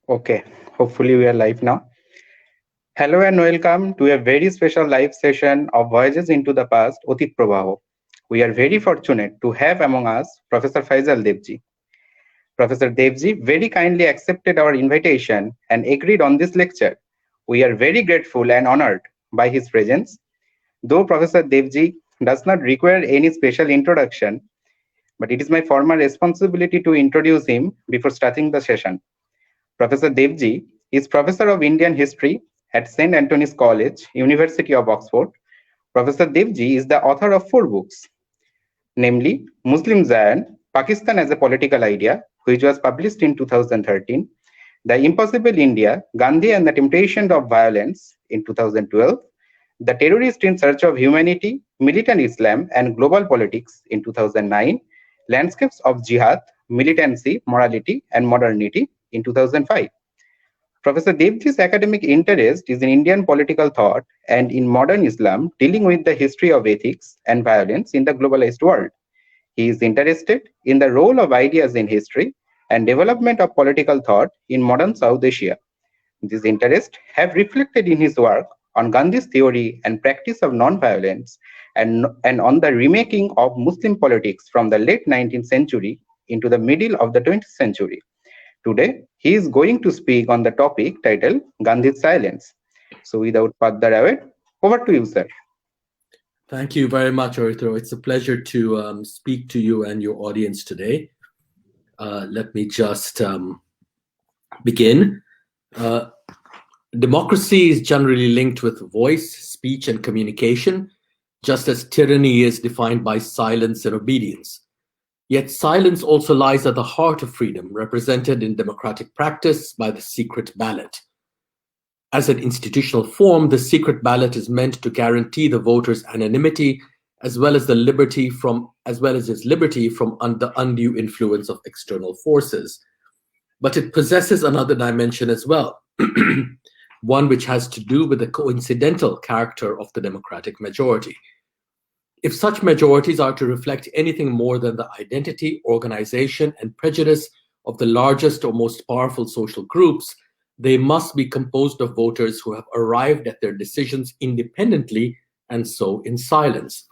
Okay, hopefully we are live now. Hello and welcome to a very special live session of Voyages into the Past, Otit Prabaho. We are very fortunate to have among us Professor Faisal Devji. Professor Devji very kindly accepted our invitation and agreed on this lecture. We are very grateful and honored by his presence. Though Professor Devji does not require any special introduction, but it is my formal responsibility to introduce him before starting the session. Professor Devji is Professor of Indian History at St. Antony's College, University of Oxford. Professor Devji is the author of 4 books, namely Muslim Zion, Pakistan as a Political Idea, which was published in 2013, The Impossible India, Gandhi and the Temptation of Violence in 2012, The Terrorist in Search of Humanity, Militant Islam and Global Politics in 2009, Landscapes of Jihad, Militancy, Morality and Modernity in 2005. Professor Devji's academic interest is in Indian political thought and in modern Islam, dealing with the history of ethics and violence in the globalized world. He is interested in the role of ideas in history and development of political thought in modern South Asia. These interests have reflected in his work on Gandhi's theory and practice of non-violence and on the remaking of Muslim politics from the late 19th century into the middle of the 20th century. Today, he is going to speak on the topic titled Gandhis Silence. So without further ado, over to you, sir. Thank you very much, Arithro. It's a pleasure to speak to you and your audience today. Let me just begin. Democracy is generally linked with voice, speech, and communication, just as tyranny is defined by silence and obedience. Yet silence also lies at the heart of freedom, represented in democratic practice by the secret ballot. As an institutional form, the secret ballot is meant to guarantee the voter's anonymity as well as his liberty from the undue influence of external forces. But it possesses another dimension as well, one which has to do with the coincidental character of the democratic majority. If such majorities are to reflect anything more than the identity, organization, and prejudice of the largest or most powerful social groups, they must be composed of voters who have arrived at their decisions independently and so in silence.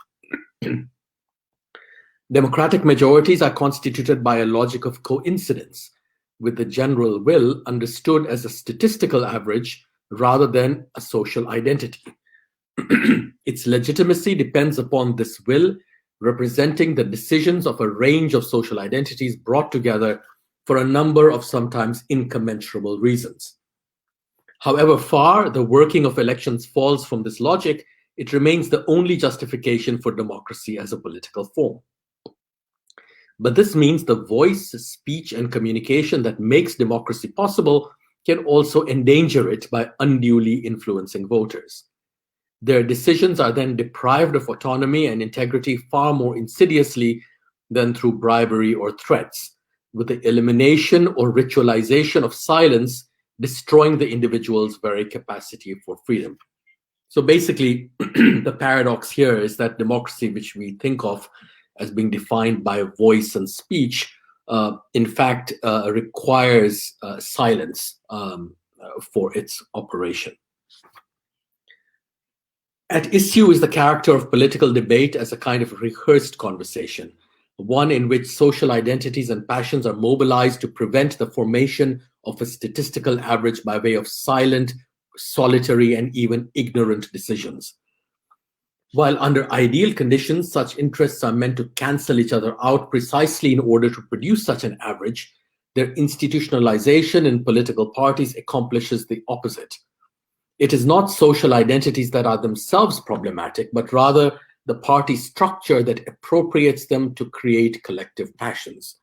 Democratic majorities are constituted by a logic of coincidence, with the general will understood as a statistical average rather than a social identity. Its legitimacy depends upon this will, representing the decisions of a range of social identities brought together for a number of sometimes incommensurable reasons. However far the working of elections falls from this logic, it remains the only justification for democracy as a political form. But this means the voice, speech, and communication that makes democracy possible can also endanger it by unduly influencing voters. Their decisions are then deprived of autonomy and integrity far more insidiously than through bribery or threats, with the elimination or ritualization of silence destroying the individual's very capacity for freedom. So basically, the paradox here is that democracy, which we think of as being defined by voice and speech, in fact, requires silence for its operation. At issue is the character of political debate as a kind of rehearsed conversation, one in which social identities and passions are mobilized to prevent the formation of a statistical average by way of silent, solitary, and even ignorant decisions. While under ideal conditions, such interests are meant to cancel each other out precisely in order to produce such an average, their institutionalization in political parties accomplishes the opposite. It is not social identities that are themselves problematic, but rather the party structure that appropriates them to create collective passions.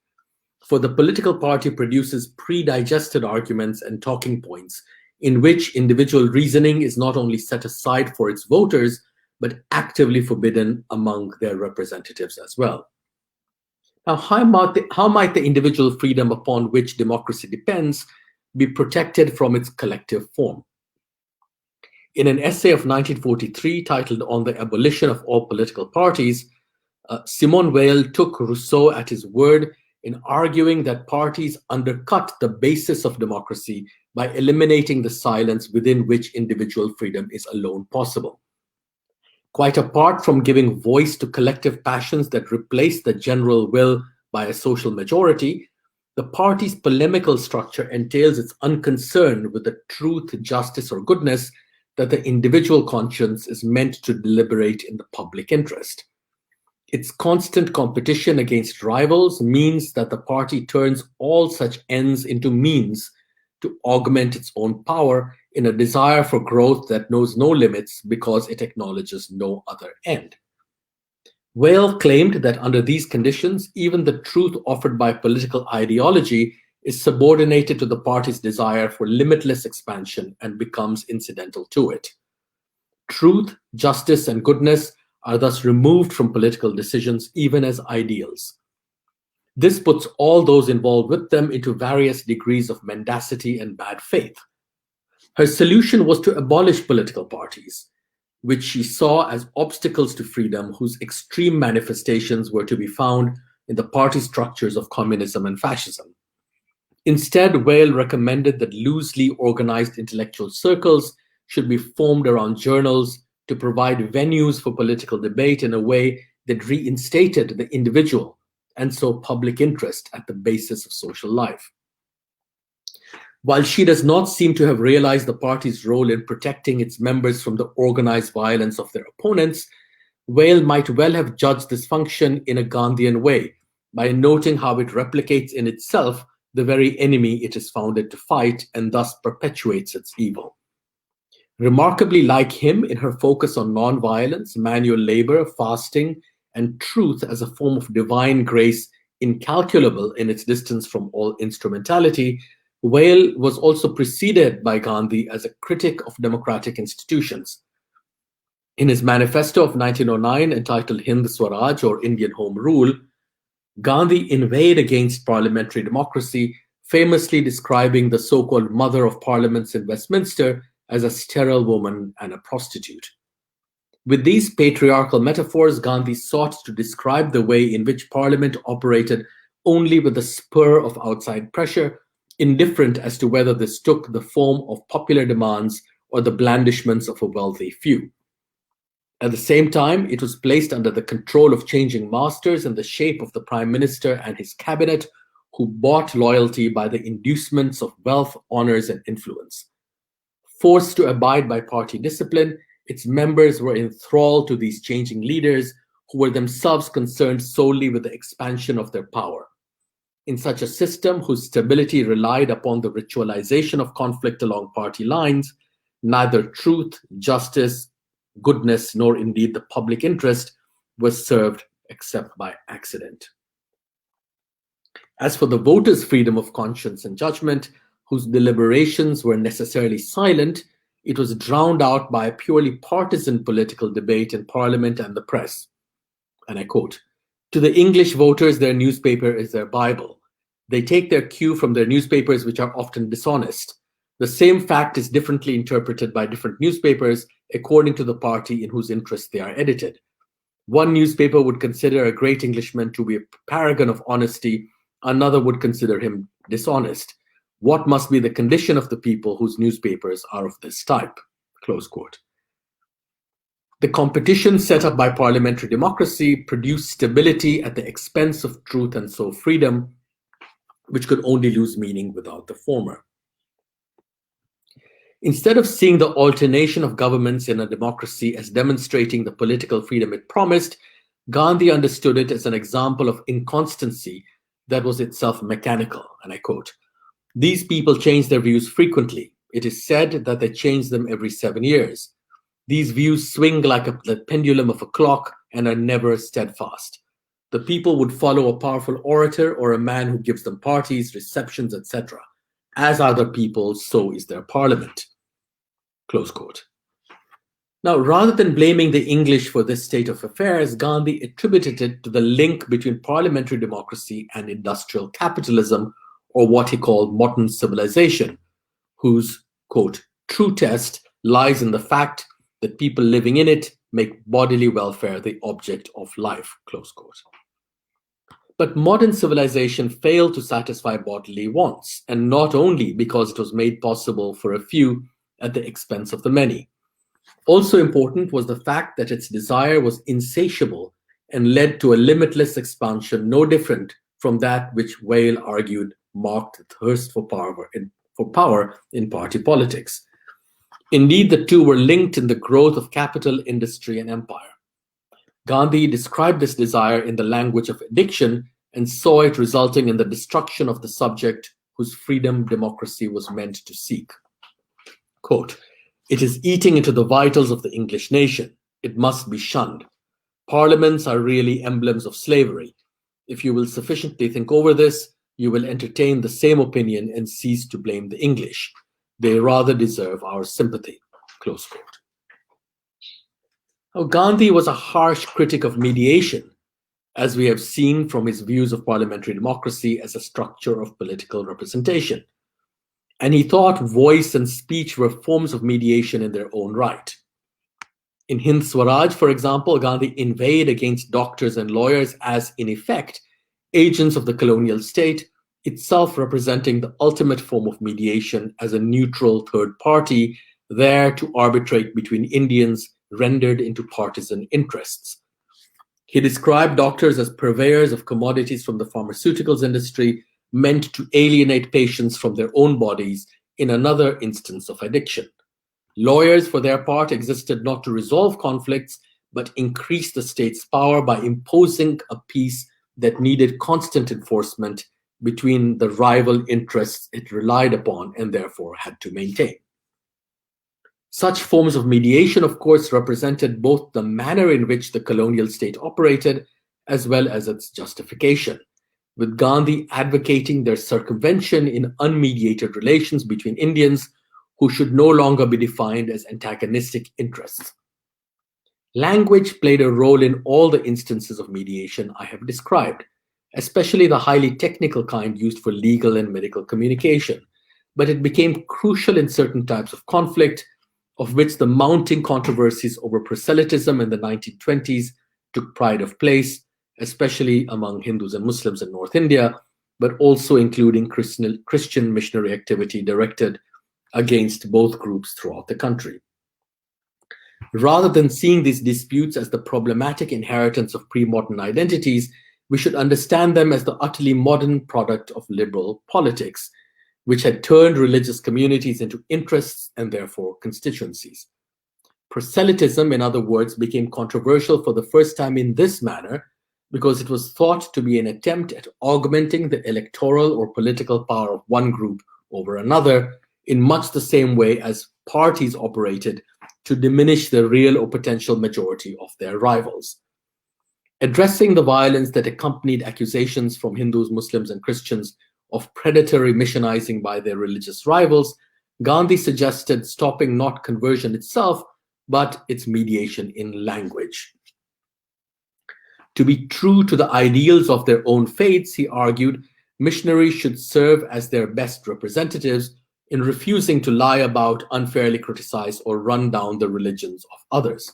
For the political party produces pre-digested arguments and talking points in which individual reasoning is not only set aside for its voters, but actively forbidden among their representatives as well. Now, how might the individual freedom upon which democracy depends be protected from its collective form? In an essay of 1943 titled On the Abolition of All Political Parties, Simone Weil took Rousseau at his word in arguing that parties undercut the basis of democracy by eliminating the silence within which individual freedom is alone possible. Quite apart from giving voice to collective passions that replace the general will by a social majority, the party's polemical structure entails its unconcern with the truth, justice, or goodness that the individual conscience is meant to deliberate in the public interest. Its constant competition against rivals means that the party turns all such ends into means to augment its own power in a desire for growth that knows no limits because it acknowledges no other end. Whale claimed that under these conditions, even the truth offered by political ideology is subordinated to the party's desire for limitless expansion and becomes incidental to it. Truth, justice, and goodness are thus removed from political decisions even as ideals. This puts all those involved with them into various degrees of mendacity and bad faith. Her solution was to abolish political parties, which she saw as obstacles to freedom whose extreme manifestations were to be found in the party structures of communism and fascism. Instead, Whale recommended that loosely organized intellectual circles should be formed around journals to provide venues for political debate in a way that reinstated the individual and so public interest at the basis of social life. While she does not seem to have realized the party's role in protecting its members from the organized violence of their opponents, Whale might well have judged this function in a Gandhian way by noting how it replicates in itself the very enemy it is founded to fight and thus perpetuates its evil. Remarkably like him in her focus on nonviolence, manual labor, fasting, and truth as a form of divine grace incalculable in its distance from all instrumentality, Whale was also preceded by Gandhi as a critic of democratic institutions. In his manifesto of 1909 entitled Hind Swaraj or Indian Home Rule, Gandhi inveighed against parliamentary democracy, famously describing the so-called mother of parliaments in Westminster as a sterile woman and a prostitute. With these patriarchal metaphors, Gandhi sought to describe the way in which parliament operated only with the spur of outside pressure, indifferent as to whether this took the form of popular demands or the blandishments of a wealthy few. At the same time, it was placed under the control of changing masters in the shape of the prime minister and his cabinet, who bought loyalty by the inducements of wealth, honors, and influence. Forced to abide by party discipline, its members were enthralled to these changing leaders who were themselves concerned solely with the expansion of their power. In such a system whose stability relied upon the ritualization of conflict along party lines, neither truth, justice, goodness, nor indeed the public interest was served except by accident. As for the voters' freedom of conscience and judgment, whose deliberations were necessarily silent, it was drowned out by a purely partisan political debate in Parliament and the press. And I quote, "To the English voters, their newspaper is their Bible. They take their cue from their newspapers, which are often dishonest. The same fact is differently interpreted by different newspapers according to the party in whose interest they are edited. One newspaper would consider a great Englishman to be a paragon of honesty, another would consider him dishonest. What must be the condition of the people whose newspapers are of this type?" Close quote. The competition set up by parliamentary democracy produced stability at the expense of truth and so freedom, which could only lose meaning without the former. Instead of seeing the alternation of governments in a democracy as demonstrating the political freedom it promised, Gandhi understood it as an example of inconstancy that was itself mechanical, and I quote, "These people change their views frequently. It is said that they change them every 7 years. These views swing like the pendulum of a clock and are never steadfast. The people would follow a powerful orator or a man who gives them parties, receptions, etc. As are the people, so is their parliament." Close quote. Now, rather than blaming the English for this state of affairs, Gandhi attributed it to the link between parliamentary democracy and industrial capitalism, or what he called modern civilization, whose, quote, "true test lies in the fact that people living in it make bodily welfare the object of life," close quote. But modern civilization failed to satisfy bodily wants, and not only because it was made possible for a few at the expense of the many. Also important was the fact that its desire was insatiable and led to a limitless expansion no different from that which Yale argued marked the thirst for power in party politics. Indeed, the two were linked in the growth of capital, industry, and empire. Gandhi described this desire in the language of addiction and saw it resulting in the destruction of the subject whose freedom democracy was meant to seek. Quote, "It is eating into the vitals of the English nation. It must be shunned. Parliaments are really emblems of slavery. If you will sufficiently think over this, you will entertain the same opinion and cease to blame the English. They rather deserve our sympathy." Close quote. Now, Gandhi was a harsh critic of mediation, as we have seen from his views of parliamentary democracy as a structure of political representation. And he thought voice and speech were forms of mediation in their own right. In Hind Swaraj, for example, Gandhi inveighed against doctors and lawyers as, in effect, agents of the colonial state, itself representing the ultimate form of mediation as a neutral third party there to arbitrate between Indians rendered into partisan interests. He described doctors as purveyors of commodities from the pharmaceuticals industry meant to alienate patients from their own bodies in another instance of addiction. Lawyers, for their part, existed not to resolve conflicts, but increase the state's power by imposing a peace that needed constant enforcement between the rival interests it relied upon and therefore had to maintain. Such forms of mediation, of course, represented both the manner in which the colonial state operated as well as its justification, with Gandhi advocating their circumvention in unmediated relations between Indians who should no longer be defined as antagonistic interests. Language played a role in all the instances of mediation I have described, especially the highly technical kind used for legal and medical communication, but it became crucial in certain types of conflict, of which the mounting controversies over proselytism in the 1920s took pride of place, especially among Hindus and Muslims in North India, but also including Christian missionary activity directed against both groups throughout the country. Rather than seeing these disputes as the problematic inheritance of pre-modern identities, we should understand them as the utterly modern product of liberal politics, which had turned religious communities into interests and therefore constituencies. Proselytism, in other words, became controversial for the first time in this manner because it was thought to be an attempt at augmenting the electoral or political power of one group over another in much the same way as parties operated to diminish the real or potential majority of their rivals. Addressing the violence that accompanied accusations from Hindus, Muslims, and Christians of predatory missionizing by their religious rivals, Gandhi suggested stopping not conversion itself, but its mediation in language. To be true to the ideals of their own faiths, he argued, missionaries should serve as their best representatives in refusing to lie about, unfairly criticize, or run down the religions of others.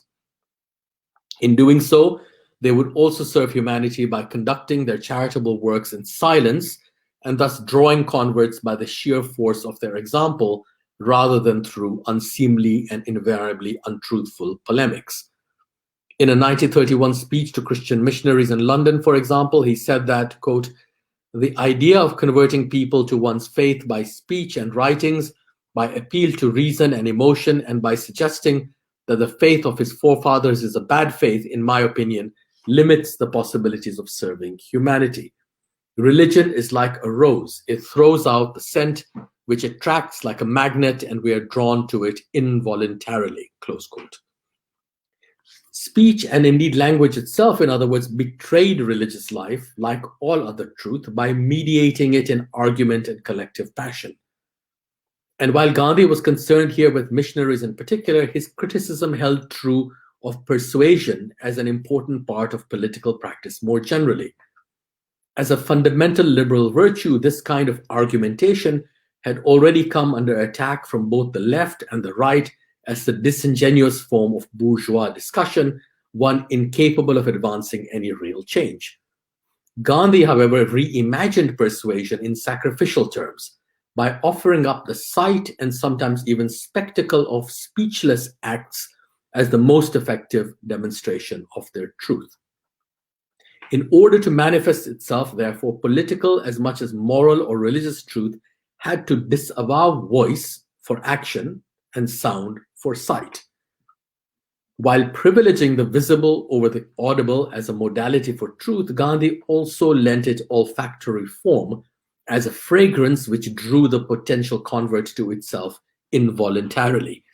In doing so, they would also serve humanity by conducting their charitable works in silence and thus drawing converts by the sheer force of their example rather than through unseemly and invariably untruthful polemics. In a 1931 speech to Christian missionaries in London, for example, he said that, quote, "The idea of converting people to one's faith by speech and writings, by appeal to reason and emotion, and by suggesting that the faith of his forefathers is a bad faith, in my opinion, limits the possibilities of serving humanity. Religion is like a rose. It throws out the scent which attracts like a magnet, and we are drawn to it involuntarily," close quote. Speech, and indeed language itself, in other words, betrayed religious life, like all other truth, by mediating it in argument and collective passion. And while Gandhi was concerned here with missionaries in particular, his criticism held true of persuasion as an important part of political practice more generally. As a fundamental liberal virtue, this kind of argumentation had already come under attack from both the left and the right as the disingenuous form of bourgeois discussion, one incapable of advancing any real change. Gandhi, however, reimagined persuasion in sacrificial terms by offering up the sight and sometimes even spectacle of speechless acts as the most effective demonstration of their truth. In order to manifest itself, therefore, political as much as moral or religious truth had to disavow voice for action and sound for sight. While privileging the visible over the audible as a modality for truth, Gandhi also lent it olfactory form as a fragrance which drew the potential convert to itself involuntarily.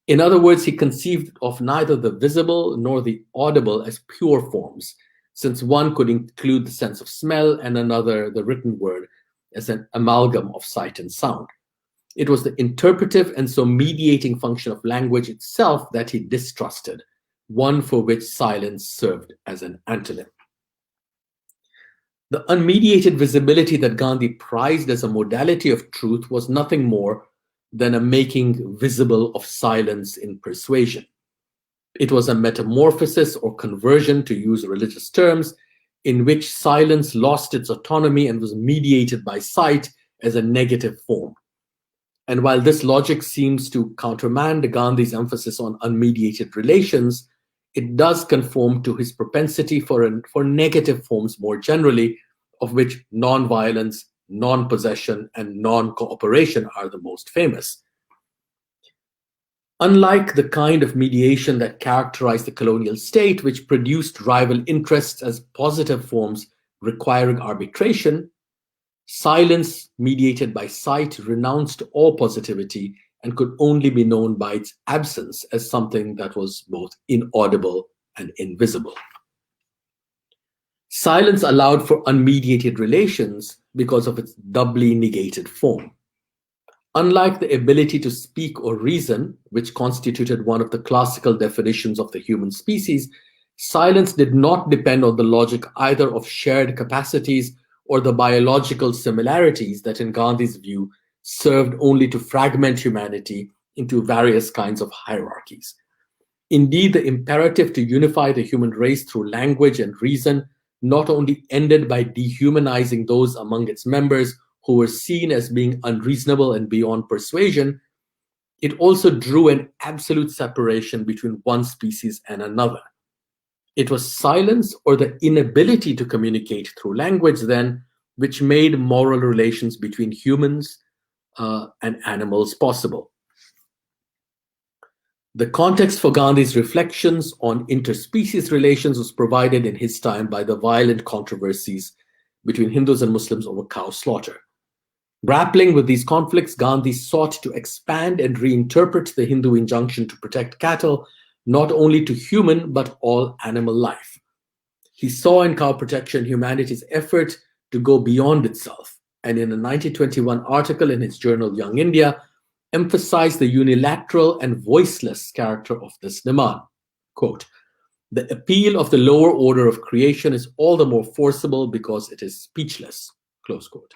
In other words, he conceived of neither the visible nor the audible as pure forms, since one could include the sense of smell and another the written word as an amalgam of sight and sound. It was the interpretive and so mediating function of language itself that he distrusted, one for which silence served as an antonym. The unmediated visibility that Gandhi prized as a modality of truth was nothing more than a making visible of silence in persuasion. It was a metamorphosis or conversion, to use religious terms, in which silence lost its autonomy and was mediated by sight as a negative form. And while this logic seems to countermand Gandhi's emphasis on unmediated relations, it does conform to his propensity for negative forms more generally, of which non-violence, non-possession, and non-cooperation are the most famous. Unlike the kind of mediation that characterized the colonial state, which produced rival interests as positive forms requiring arbitration, silence mediated by sight renounced all positivity and could only be known by its absence as something that was both inaudible and invisible. Silence allowed for unmediated relations because of its doubly negated form. Unlike the ability to speak or reason, which constituted one of the classical definitions of the human species, silence did not depend on the logic either of shared capacities or the biological similarities that, in Gandhi's view, served only to fragment humanity into various kinds of hierarchies. Indeed, the imperative to unify the human race through language and reason not only ended by dehumanizing those among its members who were seen as being unreasonable and beyond persuasion, it also drew an absolute separation between one species and another. It was silence or the inability to communicate through language, then, which made moral relations between humans and animals possible. The context for Gandhi's reflections on interspecies relations was provided in his time by the violent controversies between Hindus and Muslims over cow slaughter. Grappling with these conflicts, Gandhi sought to expand and reinterpret the Hindu injunction to protect cattle, not only to human but all animal life. He saw in cow protection humanity's effort to go beyond itself, and in a 1921 article in his journal Young India, emphasized the unilateral and voiceless character of this demand. Quote, "The appeal of the lower order of creation is all the more forcible because it is speechless." Close quote.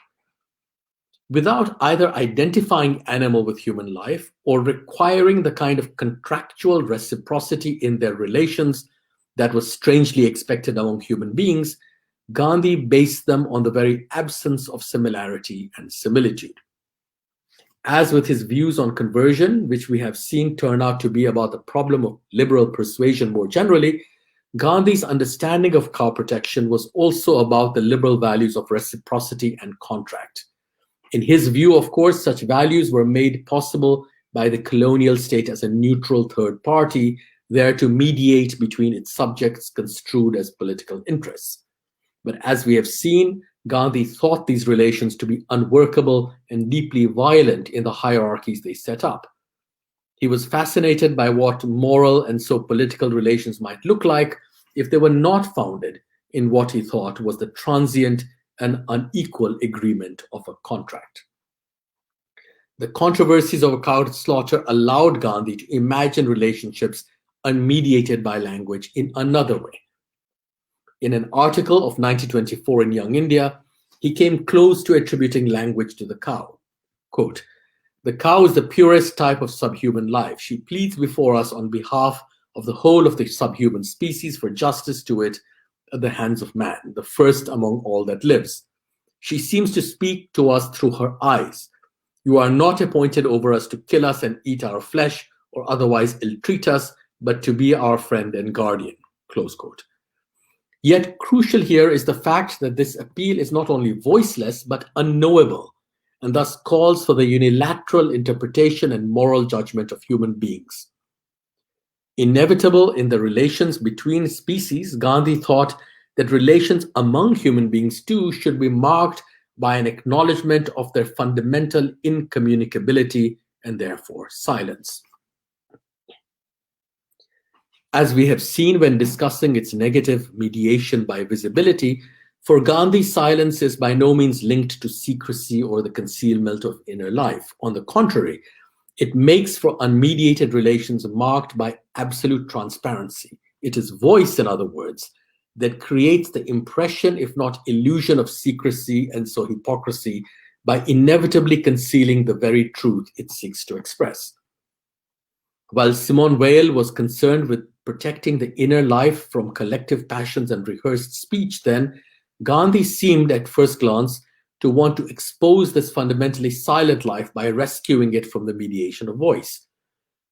Without either identifying animal with human life or requiring the kind of contractual reciprocity in their relations that was strangely expected among human beings, Gandhi based them on the very absence of similarity and similitude. As with his views on conversion, which we have seen turn out to be about the problem of liberal persuasion more generally, Gandhi's understanding of cow protection was also about the liberal values of reciprocity and contract. In his view, of course, such values were made possible by the colonial state as a neutral third party, there to mediate between its subjects construed as political interests. But as we have seen, Gandhi thought these relations to be unworkable and deeply violent in the hierarchies they set up. He was fascinated by what moral and so political relations might look like if they were not founded in what he thought was the transient and unequal agreement of a contract. The controversies over cow slaughter allowed Gandhi to imagine relationships unmediated by language in another way. In an article of 1924 in Young India, he came close to attributing language to the cow. Quote, "The cow is the purest type of subhuman life. She pleads before us on behalf of the whole of the subhuman species for justice to it, at the hands of man, the first among all that lives. She seems to speak to us through her eyes. You are not appointed over us to kill us and eat our flesh or otherwise ill-treat us, but to be our friend and guardian, close quote. Yet crucial here is the fact that this appeal is not only voiceless, but unknowable, and thus calls for the unilateral interpretation and moral judgment of human beings. Inevitable in the relations between species, Gandhi thought that relations among human beings too should be marked by an acknowledgement of their fundamental incommunicability and therefore silence. As we have seen when discussing its negative mediation by visibility, for Gandhi, silence is by no means linked to secrecy or the concealment of inner life. On the contrary, it makes for unmediated relations marked by absolute transparency. It is voice, in other words, that creates the impression, if not illusion, of secrecy and so hypocrisy by inevitably concealing the very truth it seeks to express. While Simone Weil was concerned with protecting the inner life from collective passions and rehearsed speech, then Gandhi seemed at first glance to want to expose this fundamentally silent life by rescuing it from the mediation of voice.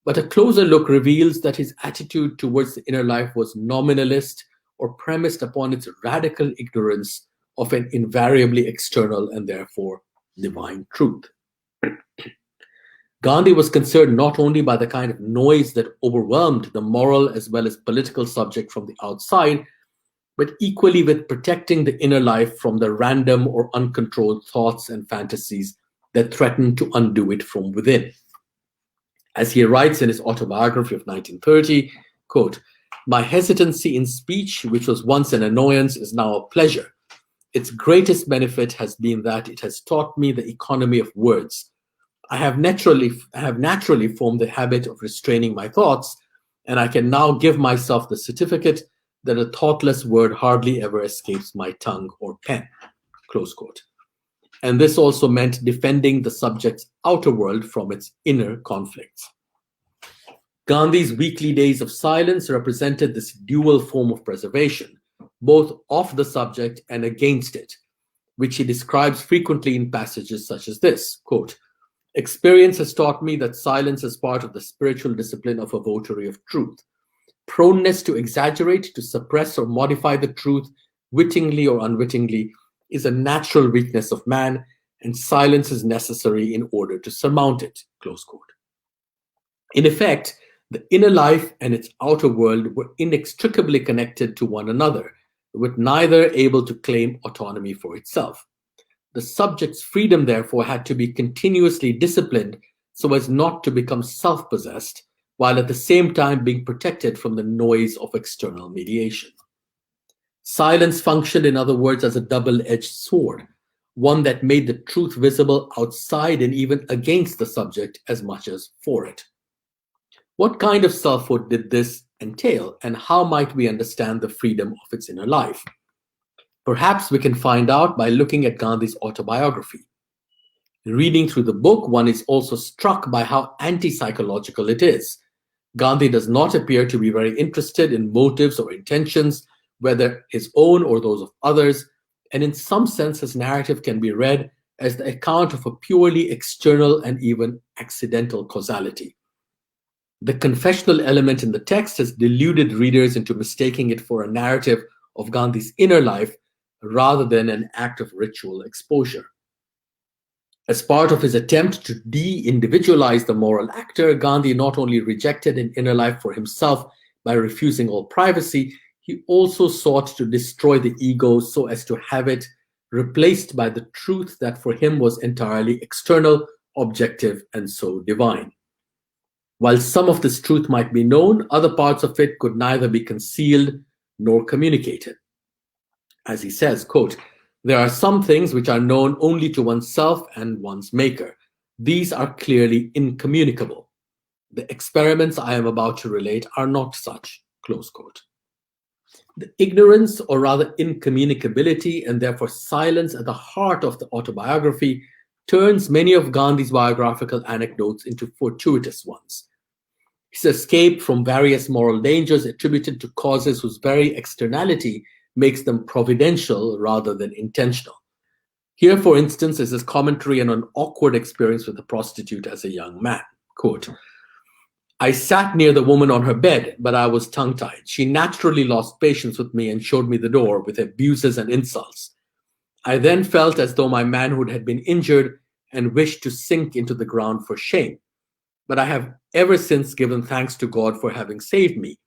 But a closer look reveals that his attitude towards the inner life was nominalist or premised upon its radical ignorance of an invariably external and therefore divine truth. Gandhi was concerned not only by the kind of noise that overwhelmed the moral as well as political subject from the outside, but equally with protecting the inner life from the random or uncontrolled thoughts and fantasies that threatened to undo it from within. As he writes in his autobiography of 1930, quote, "My hesitancy in speech, which was once an annoyance, is now a pleasure. Its greatest benefit has been that it has taught me the economy of words. I have naturally formed the habit of restraining my thoughts, and I can now give myself the certificate that a thoughtless word hardly ever escapes my tongue or pen," close quote. And this also meant defending the subject's outer world from its inner conflicts. Gandhi's weekly days of silence represented this dual form of preservation, both of the subject and against it, which he describes frequently in passages such as this, quote, "Experience has taught me that silence is part of the spiritual discipline of a votary of truth. Proneness to exaggerate, to suppress or modify the truth, wittingly or unwittingly, is a natural weakness of man, and silence is necessary in order to surmount it," close quote. In effect, the inner life and its outer world were inextricably connected to one another, with neither able to claim autonomy for itself. The subject's freedom, therefore, had to be continuously disciplined so as not to become self-possessed, while at the same time being protected from the noise of external mediation. Silence functioned, in other words, as a double-edged sword, one that made the truth visible outside and even against the subject as much as for it. What kind of selfhood did this entail, and how might we understand the freedom of its inner life? Perhaps we can find out by looking at Gandhi's autobiography. Reading through the book, one is also struck by how anti-psychological it is. Gandhi does not appear to be very interested in motives or intentions, whether his own or those of others, and in some sense his narrative can be read as the account of a purely external and even accidental causality. The confessional element in the text has deluded readers into mistaking it for a narrative of Gandhi's inner life rather than an act of ritual exposure. As part of his attempt to de-individualize the moral actor, Gandhi not only rejected an inner life for himself by refusing all privacy, he also sought to destroy the ego so as to have it replaced by the truth that for him was entirely external, objective, and so divine. While some of this truth might be known, other parts of it could neither be concealed nor communicated. As he says, quote, "There are some things which are known only to oneself and one's maker. These are clearly incommunicable. The experiments I am about to relate are not such," close quote. The ignorance, or rather incommunicability, and therefore silence at the heart of the autobiography turns many of Gandhi's biographical anecdotes into fortuitous ones. His escape from various moral dangers attributed to causes whose very externality makes them providential rather than intentional. Here, for instance, is his commentary on an awkward experience with a prostitute as a young man. Quote, I sat near the woman on her bed, but I was tongue-tied. She naturally lost patience with me and showed me the door with abuses and insults. I then felt as though my manhood had been injured and wished to sink into the ground for shame. But I have ever since given thanks to God for having saved me.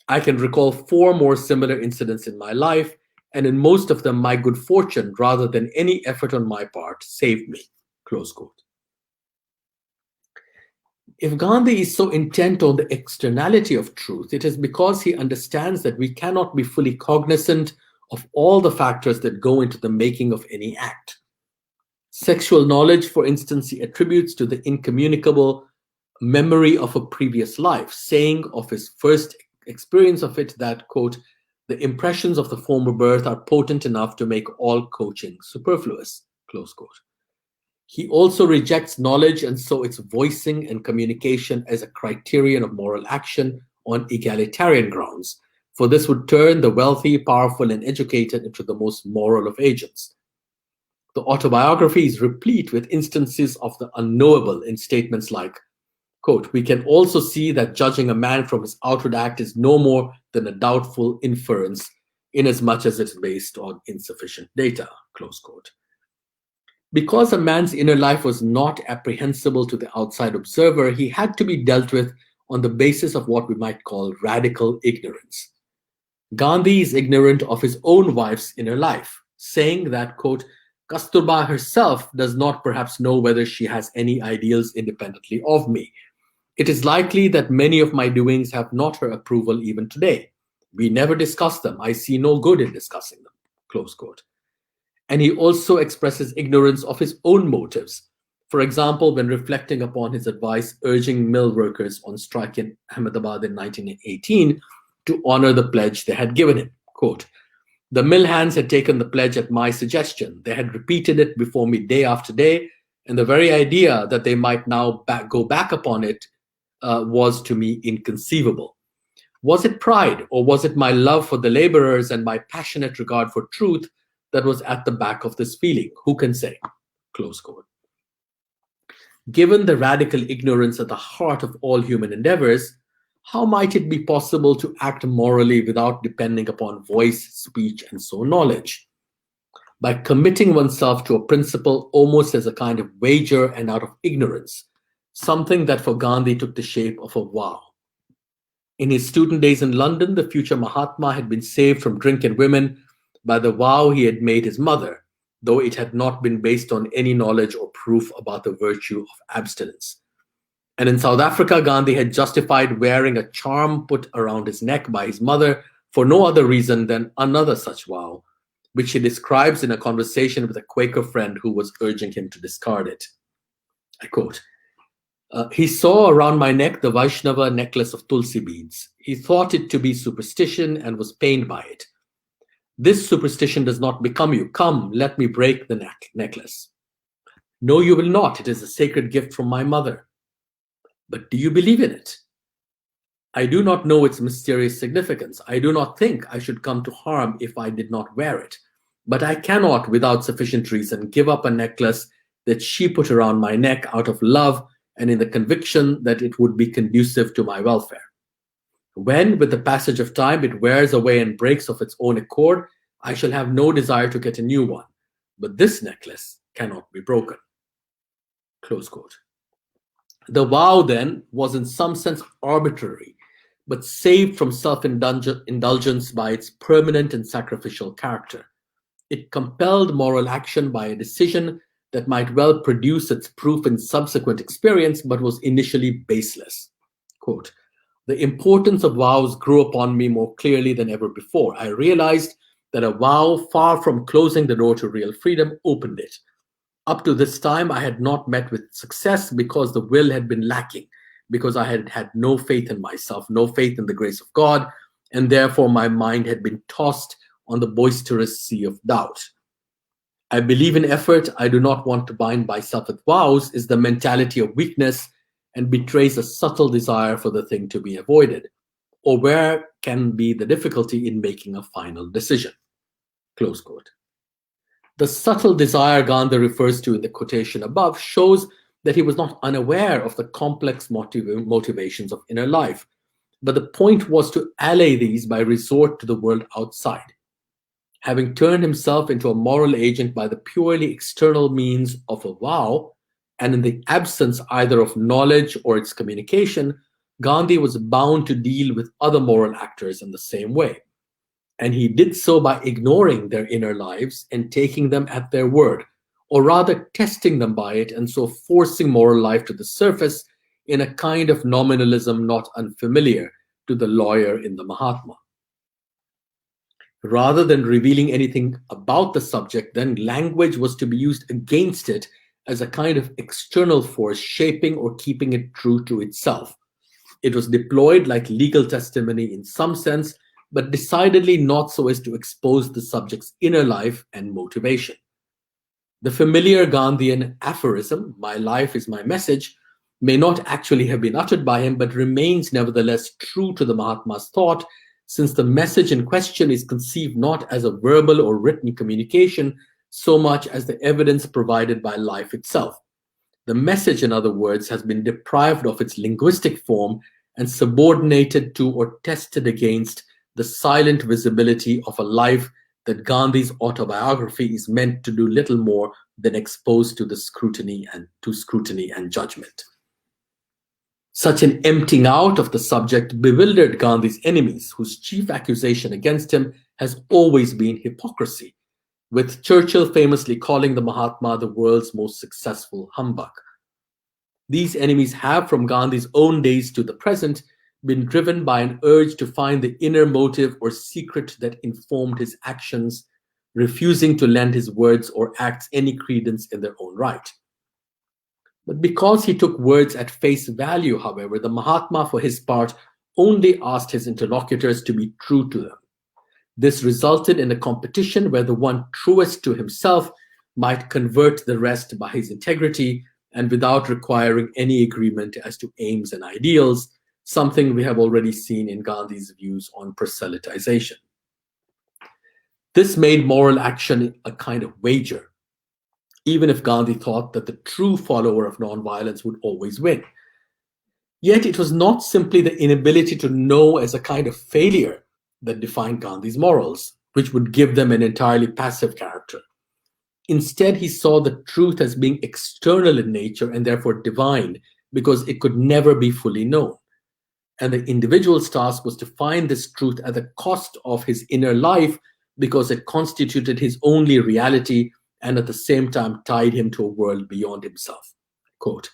I can recall 4 more similar incidents in my life, and in most of them, my good fortune, rather than any effort on my part, saved me. Close quote. If Gandhi is so intent on the externality of truth, it is because he understands that we cannot be fully cognizant of all the factors that go into the making of any act. Sexual knowledge, for instance, he attributes to the incommunicable memory of a previous life, saying of his first experience of it that, quote, the impressions of the former birth are potent enough to make all coaching superfluous, close quote. He also rejects knowledge and so its voicing and communication as a criterion of moral action on egalitarian grounds, for this would turn the wealthy, powerful, and educated into the most moral of agents. The autobiography is replete with instances of the unknowable in statements like, quote, we can also see that judging a man from his outward act is no more than a doubtful inference, inasmuch as it's based on insufficient data, close quote. Because a man's inner life was not apprehensible to the outside observer, he had to be dealt with on the basis of what we might call radical ignorance. Gandhi is ignorant of his own wife's inner life, saying that, quote, Kasturba herself does not perhaps know whether she has any ideals independently of me. It is likely that many of my doings have not her approval even today. We never discuss them. I see no good in discussing them, close quote. And he also expresses ignorance of his own motives. For example, when reflecting upon his advice urging mill workers on strike in Ahmedabad in 1918 to honor the pledge they had given him, quote, the mill hands had taken the pledge at my suggestion. They had repeated it before me day after day, and the very idea that they might now go back upon it was to me inconceivable. Was it pride, or was it my love for the laborers and my passionate regard for truth that was at the back of this feeling? Who can say? Close quote. Given the radical ignorance at the heart of all human endeavors, how might it be possible to act morally without depending upon voice, speech, and so knowledge? By committing oneself to a principle almost as a kind of wager and out of ignorance, something that for Gandhi took the shape of a vow. In his student days in London, the future Mahatma had been saved from drink and women by the vow he had made his mother, though it had not been based on any knowledge or proof about the virtue of abstinence. And in South Africa, Gandhi had justified wearing a charm put around his neck by his mother for no other reason than another such vow, which he describes in a conversation with a Quaker friend who was urging him to discard it. I quote, he saw around my neck the Vaishnava necklace of Tulsi beads. He thought it to be superstition and was pained by it. This superstition does not become you. Come, let me break the necklace. No, you will not. It is a sacred gift from my mother. But do you believe in it? I do not know its mysterious significance. I do not think I should come to harm if I did not wear it. But I cannot, without sufficient reason, give up a necklace that she put around my neck out of love and in the conviction that it would be conducive to my welfare. When, with the passage of time, it wears away and breaks of its own accord, I shall have no desire to get a new one. But this necklace cannot be broken. Close quote. The vow, then, was in some sense arbitrary, but saved from self-indulgence by its permanent and sacrificial character. It compelled moral action by a decision that might well produce its proof in subsequent experience, but was initially baseless. Quote, the importance of vows grew upon me more clearly than ever before. I realized that a vow, far from closing the door to real freedom, opened it. Up to this time, I had not met with success because the will had been lacking, because I had had no faith in myself, no faith in the grace of God, and therefore my mind had been tossed on the boisterous sea of doubt. I believe in effort. I do not want to bind myself with vows is the mentality of weakness and betrays a subtle desire for the thing to be avoided, or where can be the difficulty in making a final decision. Close quote. The subtle desire Gandhi refers to in the quotation above shows that he was not unaware of the complex motivations of inner life, but the point was to allay these by resort to the world outside. Having turned himself into a moral agent by the purely external means of a vow, and in the absence either of knowledge or its communication, Gandhi was bound to deal with other moral actors in the same way. And he did so by ignoring their inner lives and taking them at their word, or rather testing them by it, and so forcing moral life to the surface in a kind of nominalism not unfamiliar to the lawyer in the Mahatma. Rather than revealing anything about the subject, then language was to be used against it as a kind of external force shaping or keeping it true to itself. It was deployed like legal testimony in some sense, but decidedly not so as to expose the subject's inner life and motivation. The familiar Gandhian aphorism, "My life is my message," may not actually have been uttered by him, but remains nevertheless true to the Mahatma's thought, since the message in question is conceived not as a verbal or written communication so much as the evidence provided by life itself. The message, in other words, has been deprived of its linguistic form and subordinated to or tested against the silent visibility of a life that Gandhi's autobiography is meant to do little more than expose to scrutiny and judgment. Such an emptying out of the subject bewildered Gandhi's enemies, whose chief accusation against him has always been hypocrisy, with Churchill famously calling the Mahatma the world's most successful humbug. These enemies have, from Gandhi's own days to the present, been driven by an urge to find the inner motive or secret that informed his actions, refusing to lend his words or acts any credence in their own right. But because he took words at face value, however, the Mahatma, for his part, only asked his interlocutors to be true to them. This resulted in a competition where the one truest to himself might convert the rest by his integrity and without requiring any agreement as to aims and ideals, something we have already seen in Gandhi's views on proselytization. This made moral action a kind of wager, even if Gandhi thought that the true follower of nonviolence would always win. Yet it was not simply the inability to know as a kind of failure that defined Gandhi's morals, which would give them an entirely passive character. Instead, he saw the truth as being external in nature and therefore divine, because it could never be fully known. And the individual's task was to find this truth at the cost of his inner life, because it constituted his only reality and at the same time tied him to a world beyond himself. Quote,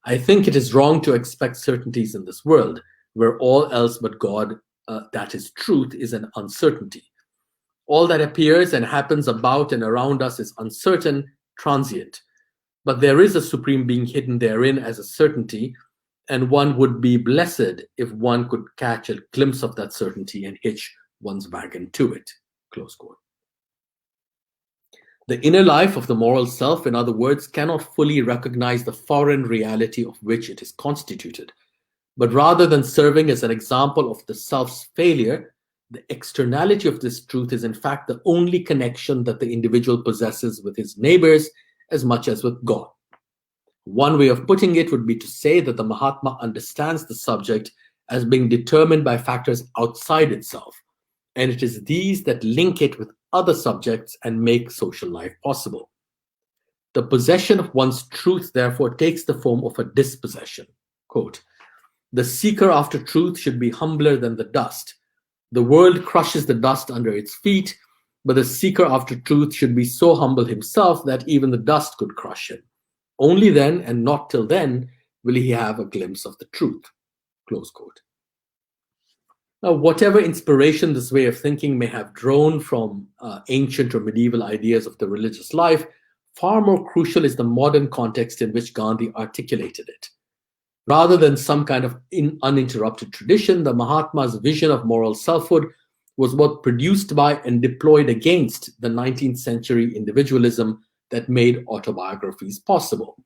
"I think it is wrong to expect certainties in this world, where all else but God, that is truth, is an uncertainty. All that appears and happens about and around us is uncertain, transient. But there is a supreme being hidden therein as a certainty, and one would be blessed if one could catch a glimpse of that certainty and hitch one's wagon to it." Close quote. The inner life of the moral self, in other words, cannot fully recognize the foreign reality of which it is constituted. But rather than serving as an example of the self's failure, the externality of this truth is in fact the only connection that the individual possesses with his neighbors as much as with God. One way of putting it would be to say that the Mahatma understands the subject as being determined by factors outside itself, and it is these that link it with other subjects and make social life possible. The possession of one's truth, therefore, takes the form of a dispossession. Quote, "The seeker after truth should be humbler than the dust. The world crushes the dust under its feet, but the seeker after truth should be so humble himself that even the dust could crush him. Only then, and not till then, will he have a glimpse of the truth." Close quote. Now, whatever inspiration this way of thinking may have drawn from ancient or medieval ideas of the religious life, far more crucial is the modern context in which Gandhi articulated it. Rather than some kind of uninterrupted tradition, the Mahatma's vision of moral selfhood was both produced by and deployed against the 19th century individualism that made autobiographies possible.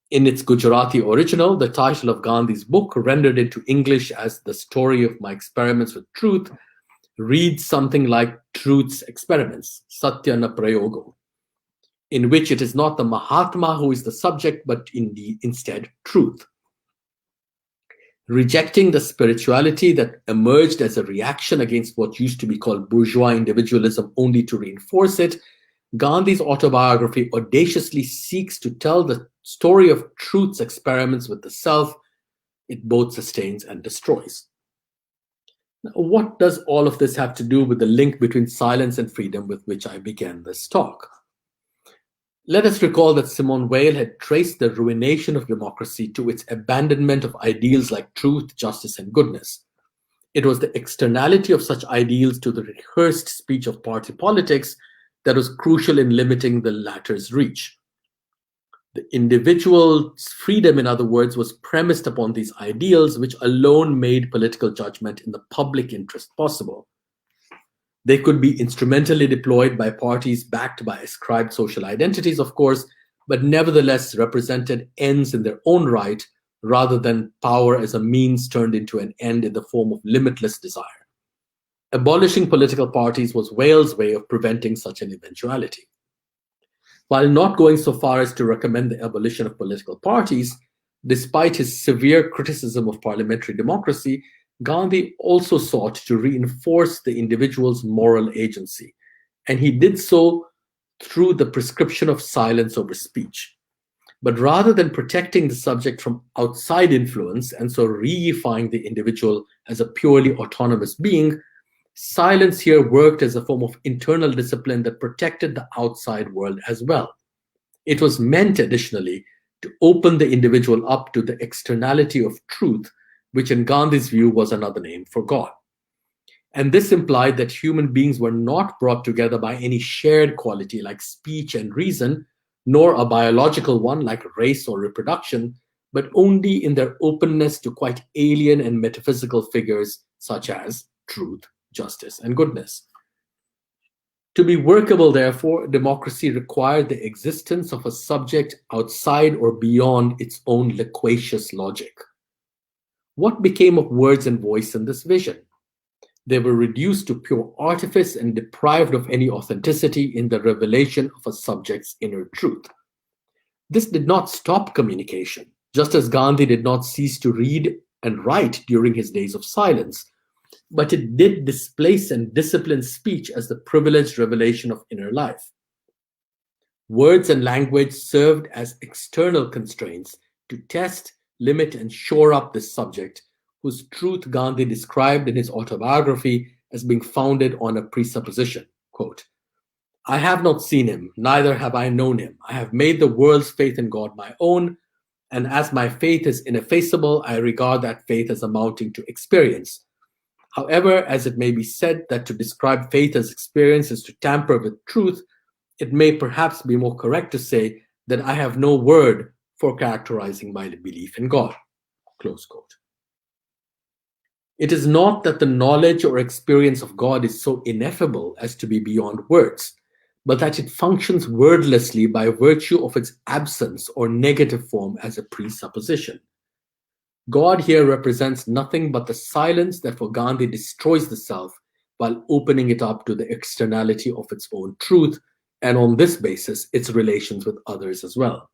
In its Gujarati original, the title of Gandhi's book, rendered into English as "The Story of My Experiments with Truth," reads something like Truth's Experiments, Satyana Prayogo, in which it is not the Mahatma who is the subject, but instead truth. Rejecting the spirituality that emerged as a reaction against what used to be called bourgeois individualism only to reinforce it, Gandhi's autobiography audaciously seeks to tell the story of Truth's experiments with the self it both sustains and destroys. Now, what does all of this have to do with the link between silence and freedom with which I began this talk? Let us recall that Simone Weil had traced the ruination of democracy to its abandonment of ideals like truth, justice, and goodness. It was the externality of such ideals to the rehearsed speech of party politics that was crucial in limiting the latter's reach. The individual's freedom, in other words, was premised upon these ideals, which alone made political judgment in the public interest possible. They could be instrumentally deployed by parties backed by ascribed social identities, of course, but nevertheless represented ends in their own right, rather than power as a means turned into an end in the form of limitless desire. Abolishing political parties was Wales' way of preventing such an eventuality. While not going so far as to recommend the abolition of political parties, despite his severe criticism of parliamentary democracy, Gandhi also sought to reinforce the individual's moral agency, and he did so through the prescription of silence over speech. But rather than protecting the subject from outside influence and so reifying the individual as a purely autonomous being, silence here worked as a form of internal discipline that protected the outside world as well. It was meant, additionally, to open the individual up to the externality of truth, which in Gandhi's view was another name for God. And this implied that human beings were not brought together by any shared quality like speech and reason, nor a biological one like race or reproduction, but only in their openness to quite alien and metaphysical figures such as truth, justice, and goodness. To be workable, therefore, democracy required the existence of a subject outside or beyond its own loquacious logic. What became of words and voice in this vision? They were reduced to pure artifice and deprived of any authenticity in the revelation of a subject's inner truth. This did not stop communication, just as Gandhi did not cease to read and write during his days of silence, but it did displace and discipline speech as the privileged revelation of inner life. Words and language served as external constraints to test, limit, and shore up this subject, whose truth Gandhi described in his autobiography as being founded on a presupposition. Quote, "I have not seen him, neither have I known him. I have made the world's faith in God my own, and as my faith is ineffaceable, I regard that faith as amounting to experience. However, as it may be said that to describe faith as experience is to tamper with truth, it may perhaps be more correct to say that I have no word for characterizing my belief in God." Close quote. It is not that the knowledge or experience of God is so ineffable as to be beyond words, but that it functions wordlessly by virtue of its absence or negative form as a presupposition. God here represents nothing but the silence that for Gandhi destroys the self while opening it up to the externality of its own truth, and on this basis, its relations with others as well.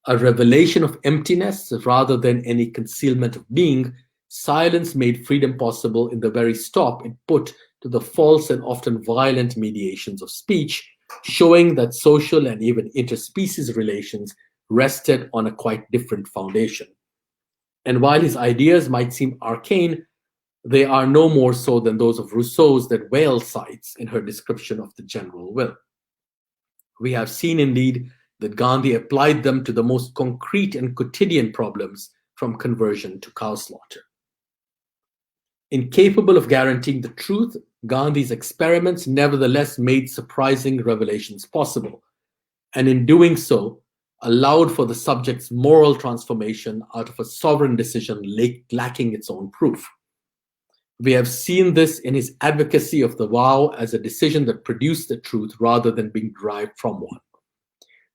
A revelation of emptiness rather than any concealment of being, silence made freedom possible in the very stop it put to the false and often violent mediations of speech, showing that social and even interspecies relations rested on a quite different foundation. And while his ideas might seem arcane, they are no more so than those of Rousseau's that Weil cites in her description of the general will. We have seen indeed that Gandhi applied them to the most concrete and quotidian problems, from conversion to cow slaughter. Incapable of guaranteeing the truth, Gandhi's experiments nevertheless made surprising revelations possible, and in doing so, allowed for the subject's moral transformation out of a sovereign decision lacking its own proof. We have seen this in his advocacy of the vow as a decision that produced the truth rather than being derived from one.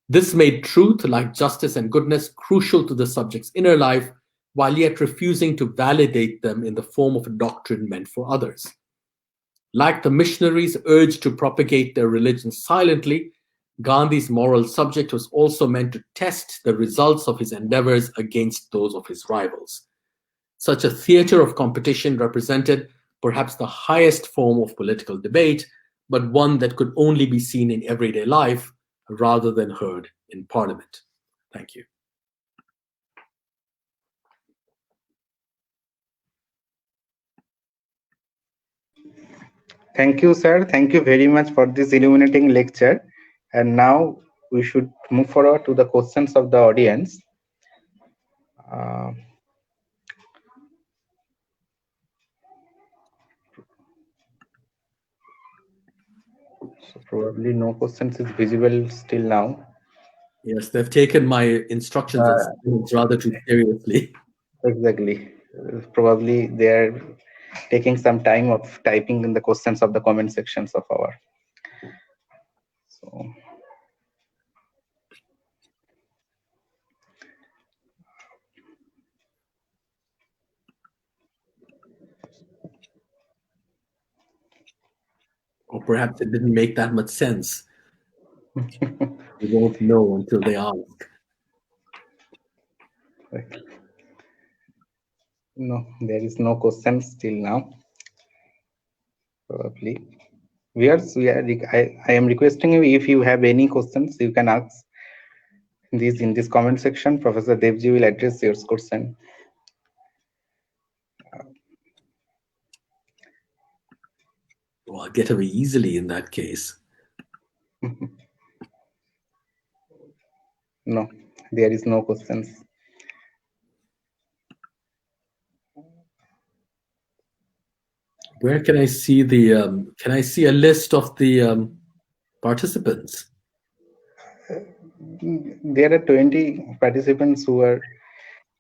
This made truth, like justice and goodness, crucial to the subject's inner life, while yet refusing to validate them in the form of a doctrine meant for others. Like the missionaries urged to propagate their religion silently, Gandhi's moral subject was also meant to test the results of his endeavors against those of his rivals. Such a theater of competition represented perhaps the highest form of political debate, but one that could only be seen in everyday life rather than heard in Parliament. Thank you. Thank you, sir. Thank you very much for this illuminating lecture. And now we should move forward to the questions of the audience. So probably no questions is visible still now. Yes, they've taken my instructions rather too seriously. Exactly. Probably they're taking some time of typing in the questions of the comment sections of our. So. Or perhaps it didn't make that much sense. We won't know until they ask. No, there is no question still now. Probably. I am requesting you, if you have any questions, you can ask these in this comment section. Professor Devji will address your question. Well, I'll get away easily in that case. No, there is no questions. Where can I see the? Can I see a list of the participants? There are 20 participants who are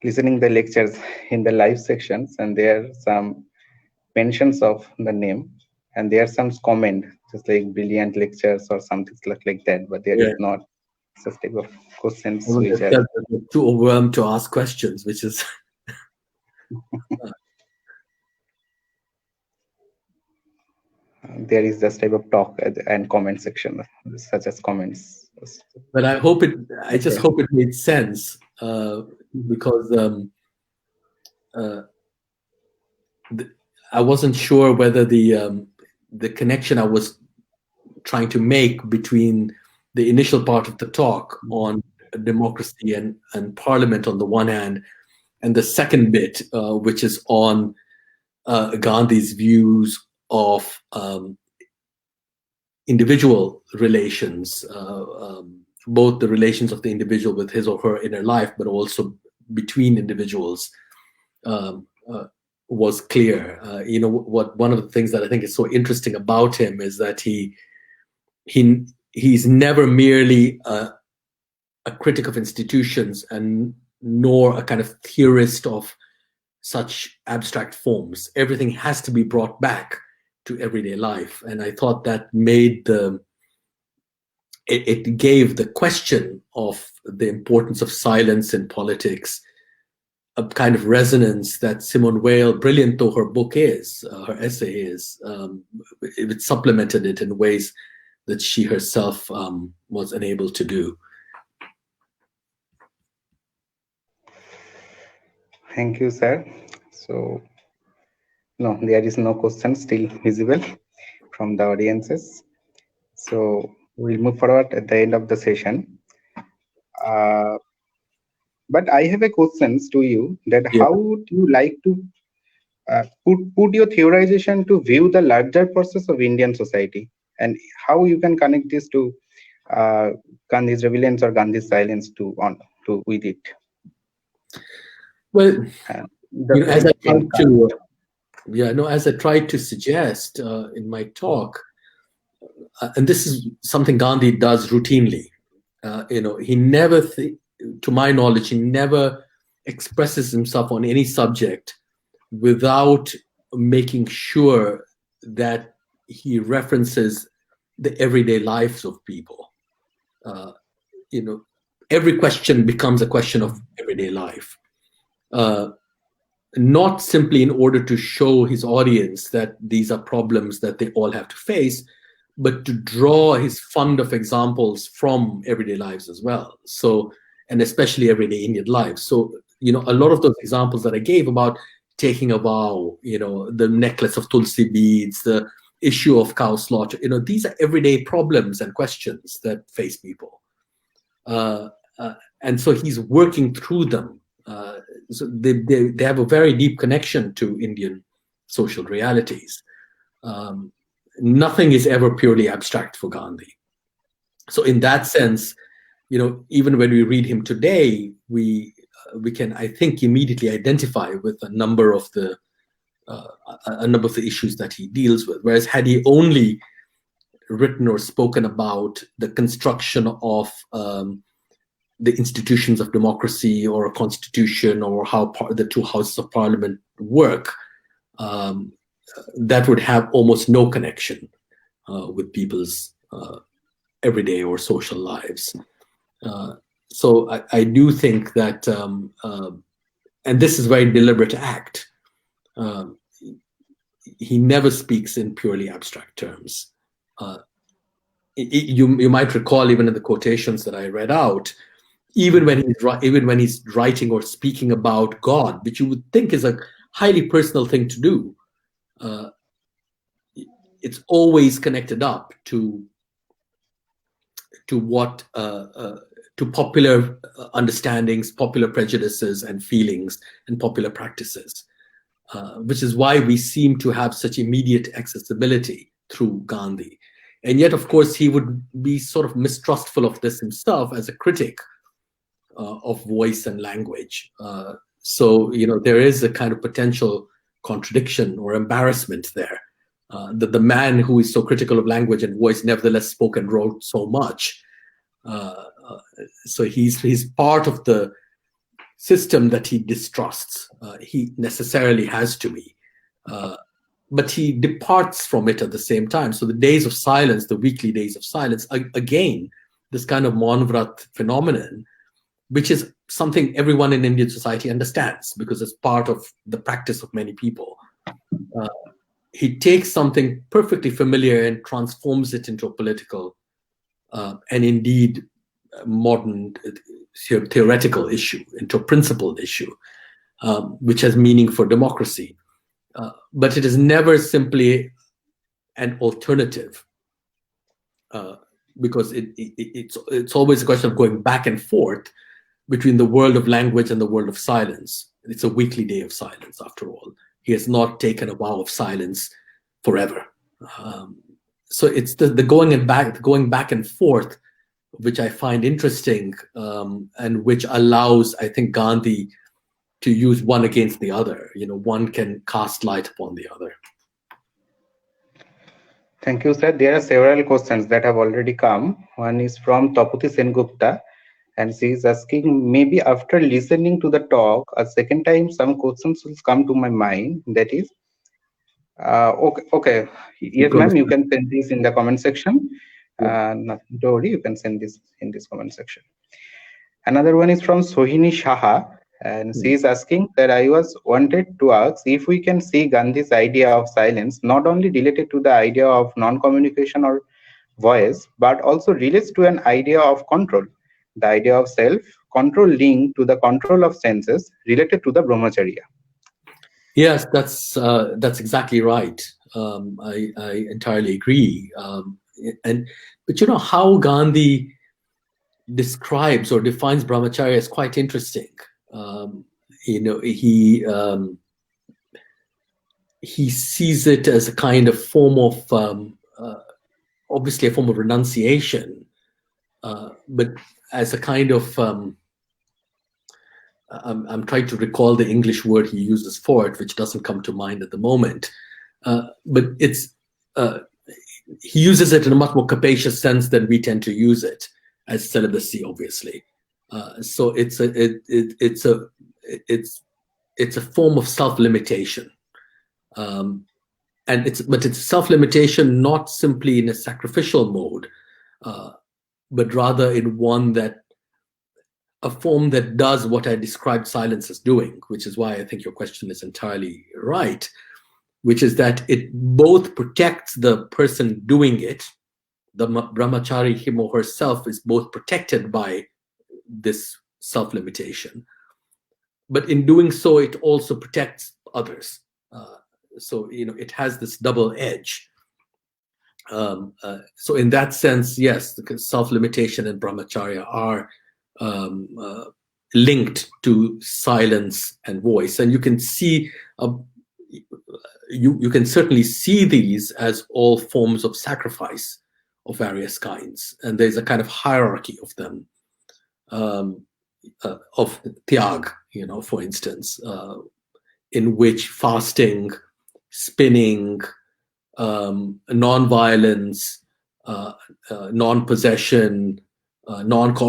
listening the lectures in the live sections, and there are some mentions of the name, and there are some comment just like brilliant lectures or something like that, but there is not such type of questions which are too overwhelmed to ask questions, which is there is this type of talk and comment section such as comments. But I hope it. I just hope it made sense because I wasn't sure whether the connection I was trying to make between the initial part of the talk on democracy and parliament on the one hand, and the second bit, which is on Gandhi's views of individual relations, both the relations of the individual with his or her inner life, but also between individuals, was clear. One of the things that I think is so interesting about him is that he's never merely a critic of institutions, and nor a kind of theorist of such abstract forms. Everything has to be brought back to everyday life, and I thought that made it gave the question of the importance of silence in politics a kind of resonance that Simone Weil, brilliant though her book is, her essay is, it supplemented it in ways that she herself was unable to do. Thank you, sir. So, no, there is no question still visible from the audiences. So, we'll move forward at the end of the session. But I have a question to you that how would you like to put your theorization to view the larger process of Indian society, and how you can connect this to Gandhi's Rebellions or Gandhi's Silence with it? Well, as I tried to suggest in my talk, and this is something Gandhi does routinely. He never, to my knowledge, he never expresses himself on any subject without making sure that he references the everyday lives of people. Every question becomes a question of everyday life. not simply in order to show his audience that these are problems that they all have to face, but to draw his fund of examples from everyday lives as well. So, and especially everyday Indian lives. So, a lot of those examples that I gave about taking a vow, the necklace of tulsi beads, the issue of cow slaughter, these are everyday problems and questions that face people. And so he's working through them. So they have a very deep connection to Indian social realities. Nothing is ever purely abstract for Gandhi. So in that sense, even when we read him today, we can, I think, immediately identify with a number of the issues that he deals with. Whereas had he only written or spoken about the construction of the institutions of democracy or a constitution or how the two houses of parliament work, that would have almost no connection with people's everyday or social lives. So I do think that, and this is a very deliberate act, he never speaks in purely abstract terms. You might recall, even in the quotations that I read out, even when he's writing or speaking about God, which you would think is a highly personal thing to do, it's always connected up to what to popular understandings, popular prejudices and feelings, and popular practices, which is why we seem to have such immediate accessibility through Gandhi. And yet, of course, he would be sort of mistrustful of this himself as a critic of voice and language. So, there is a kind of potential contradiction or embarrassment there. That the man who is so critical of language and voice nevertheless spoke and wrote so much. So he's part of the system that he distrusts. He necessarily has to be. But he departs from it at the same time. So the days of silence, the weekly days of silence, again, this kind of Maunvrat phenomenon, which is something everyone in Indian society understands because it's part of the practice of many people. He takes something perfectly familiar and transforms it into a political and indeed modern theoretical issue, into a principled issue, which has meaning for democracy. But it is never simply an alternative, because it's always a question of going back and forth between the world of language and the world of silence. It's a weekly day of silence, after all. He has not taken a vow of silence forever. So it's the going back and forth, which I find interesting, and which allows, I think, Gandhi to use one against the other. One can cast light upon the other. Thank you, sir. There are several questions that have already come. One is from Taputi Sengupta, and she is asking, maybe after listening to the talk a second time, some questions will come to my mind. That is, okay. Yes, ma'am, you can send this in the comment section. Don't worry, you can send this in this comment section. Another one is from Sohini Shaha, and she is asking that I was wanted to ask if we can see Gandhi's idea of silence not only related to the idea of non-communication or voice, but also relates to an idea of control, the idea of self-control linked to the control of senses related to the brahmacharya. Yes, that's exactly right. I entirely agree. But how Gandhi describes or defines brahmacharya is quite interesting. He sees it as a kind of form of, obviously a form of renunciation, but as a kind of, I'm trying to recall the English word he uses for it, which doesn't come to mind at the moment. But he uses it in a much more capacious sense than we tend to use it, as celibacy, obviously. So it's a form of self-limitation, but it's self-limitation not simply in a sacrificial mode, but rather in one that a form that does what I described silence as doing, which is why I think your question is entirely right, which is that it both protects the person doing it. The brahmachari, him or herself, is both protected by this self-limitation, but in doing so, it also protects others. So, it has this double edge. So in that sense, yes, the self-limitation and brahmacharya are linked to silence and voice. And you can see, you can certainly see these as all forms of sacrifice of various kinds. And there's a kind of hierarchy of them, of tyag, for instance, in which fasting, spinning, non-violence, non-possession,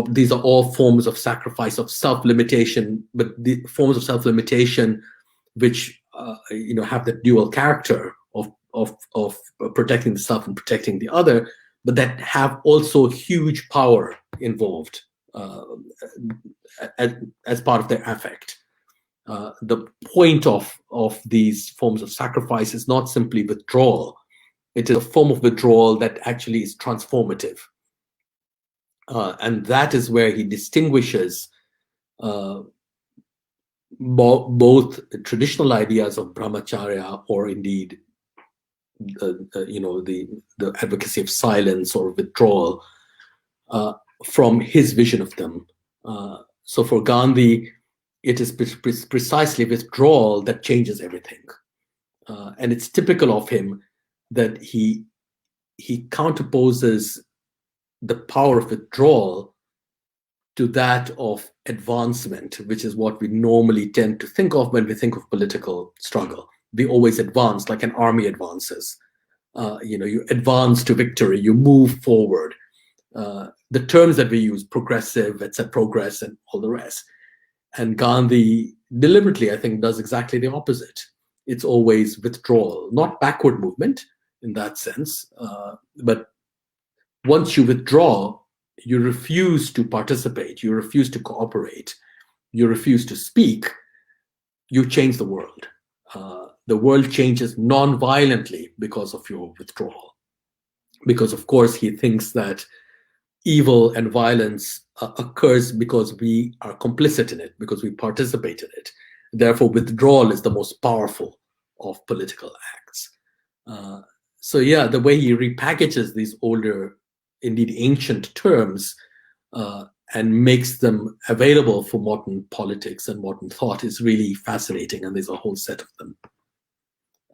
these are all forms of sacrifice, of self-limitation, but the forms of self-limitation which have the dual character of protecting the self and protecting the other, but that have also huge power involved as part of their affect. The point of these forms of sacrifice is not simply withdrawal. It is a form of withdrawal that actually is transformative. And that is where he distinguishes both traditional ideas of brahmacharya, or indeed the advocacy of silence or withdrawal, from his vision of them. So for Gandhi, it is precisely withdrawal that changes everything. And it's typical of him that he counterposes the power of withdrawal to that of advancement, which is what we normally tend to think of when we think of political struggle. We always advance like an army advances. You advance to victory, you move forward. The terms that we use, progressive, etc., progress, and all the rest. And Gandhi deliberately, I think, does exactly the opposite. It's always withdrawal, not backward movement in that sense, but once you withdraw, you refuse to participate, you refuse to cooperate, you refuse to speak, you change the world. The world changes non-violently because of your withdrawal. Because, of course, he thinks that evil and violence occurs because we are complicit in it, because we participate in it. Therefore, withdrawal is the most powerful of political acts. So yeah, the way he repackages these older, indeed ancient terms and makes them available for modern politics and modern thought is really fascinating, and there's a whole set of them.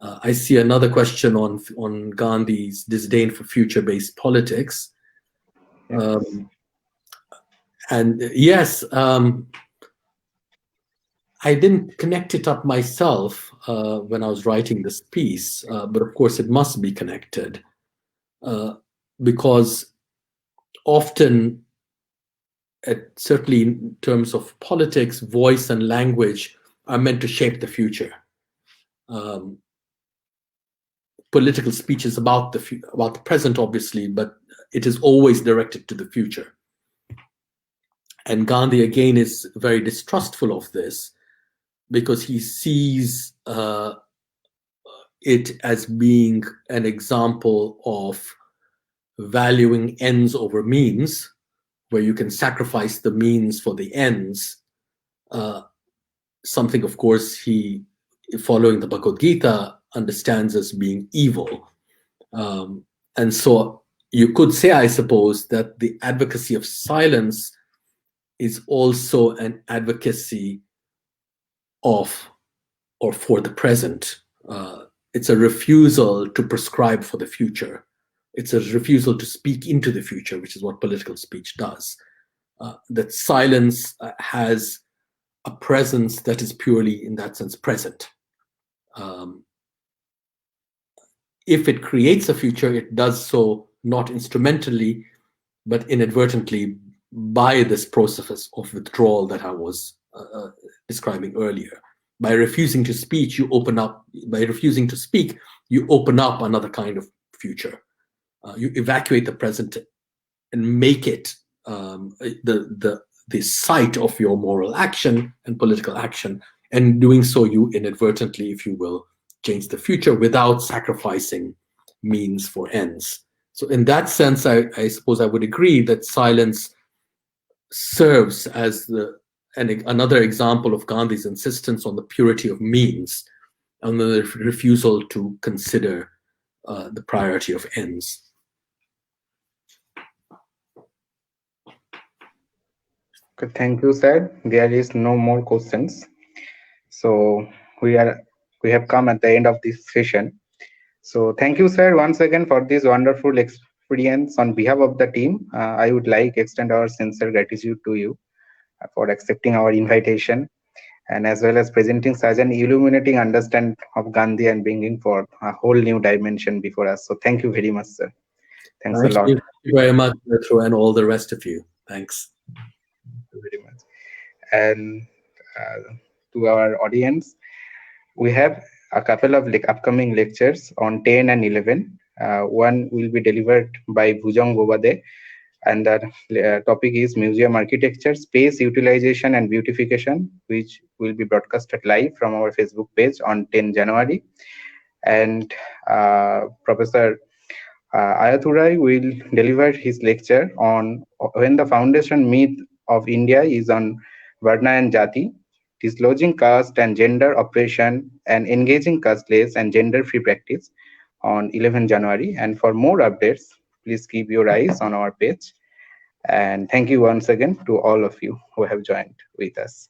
I see another question on Gandhi's disdain for future-based politics. And yes, I didn't connect it up myself when I was writing this piece, but of course it must be connected because often, certainly in terms of politics, voice and language are meant to shape the future. Political speech is about the present, obviously, but it is always directed to the future. And Gandhi, again, is very distrustful of this because he sees it as being an example of valuing ends over means, where you can sacrifice the means for the ends. Something, of course, he, following the Bhagavad Gita, understands as being evil. And so you could say, I suppose, that the advocacy of silence is also an advocacy of or for the present. It's a refusal to prescribe for the future. It's a refusal to speak into the future, which is what political speech does. That silence has a presence that is purely, in that sense, present. If it creates a future, it does so not instrumentally, but inadvertently by this process of withdrawal that I was describing earlier. By refusing to speak, you open up. By refusing to speak, you open up another kind of future. You evacuate the present and make it the the site of your moral action and political action. And doing so, you inadvertently, if you will, change the future without sacrificing means for ends. So in that sense, I suppose I would agree that silence serves as another example of Gandhi's insistence on the purity of means and the refusal to consider the priority of ends. Okay, thank you, sir. There is no more questions. So we have come at the end of this session. So thank you, sir, once again for this wonderful experience. On behalf of the team, I would like to extend our sincere gratitude to you for accepting our invitation, and as well as presenting such an illuminating understanding of Gandhi and bringing forth a whole new dimension before us. So thank you very much, sir. Thanks a lot. Thank you very much, Metro, and all the rest of you. Thanks. Thank you very much. And to our audience, we have a couple of upcoming lectures on 10 and 11. One will be delivered by Bhujang Gobade, and the topic is Museum Architecture, Space Utilization and Beautification, which will be broadcasted live from our Facebook page on 10 January. And Professor Ayathurai will deliver his lecture on when the foundation myth of India is on Varna and Jati, dislodging caste and gender oppression and engaging casteless and gender-free practice on 11 January. And for more updates, please keep your eyes on our page. And thank you once again to all of you who have joined with us.